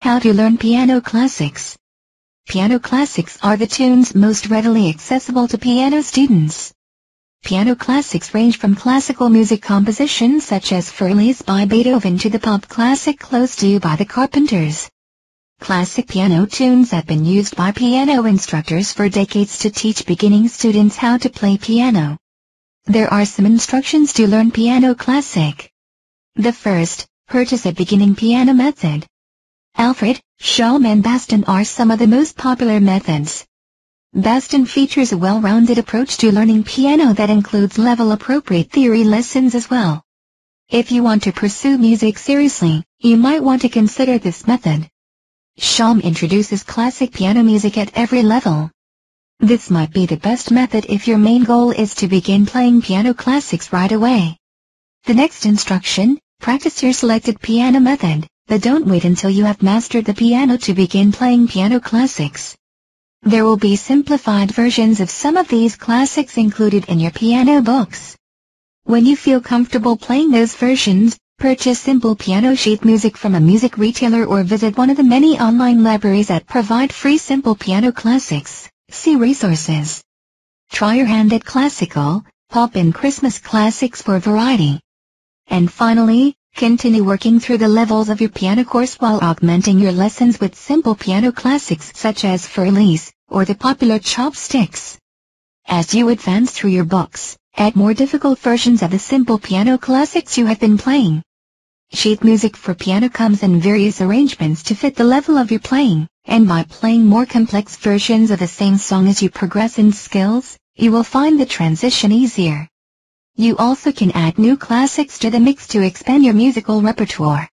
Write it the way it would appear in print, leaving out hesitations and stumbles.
How to learn piano classics. Piano classics are the tunes most readily accessible to piano students. Piano classics range from classical music compositions such as Elise by Beethoven to the pop classic Close To by the Carpenters. Classic piano tunes have been used by piano instructors for decades to teach beginning students how to play piano. There are some instructions to learn piano classic. The first, purchase a beginning piano method. Alfred, Shaum and Bastien are some of the most popular methods. Bastien features a well-rounded approach to learning piano that includes level-appropriate theory lessons as well. If you want to pursue music seriously, you might want to consider this method. Shaum introduces classic piano music at every level. This might be the best method if your main goal is to begin playing piano classics right away. The next instruction, practice your selected piano method, but don't wait until you have mastered the piano to begin playing piano classics. There will be simplified versions of some of these classics included in your piano books. When you feel comfortable playing those versions, purchase simple piano sheet music from a music retailer or visit one of the many online libraries that provide free simple piano classics. See resources. Try your hand at classical, pop and Christmas classics for variety. And finally, continue working through the levels of your piano course while augmenting your lessons with simple piano classics such as Elise, or the popular chopsticks. As you advance through your books, add more difficult versions of the simple piano classics you have been playing. Sheet music for piano comes in various arrangements to fit the level of your playing, and by playing more complex versions of the same song as you progress in skills, you will find the transition easier. You also can add new classics to the mix to expand your musical repertoire.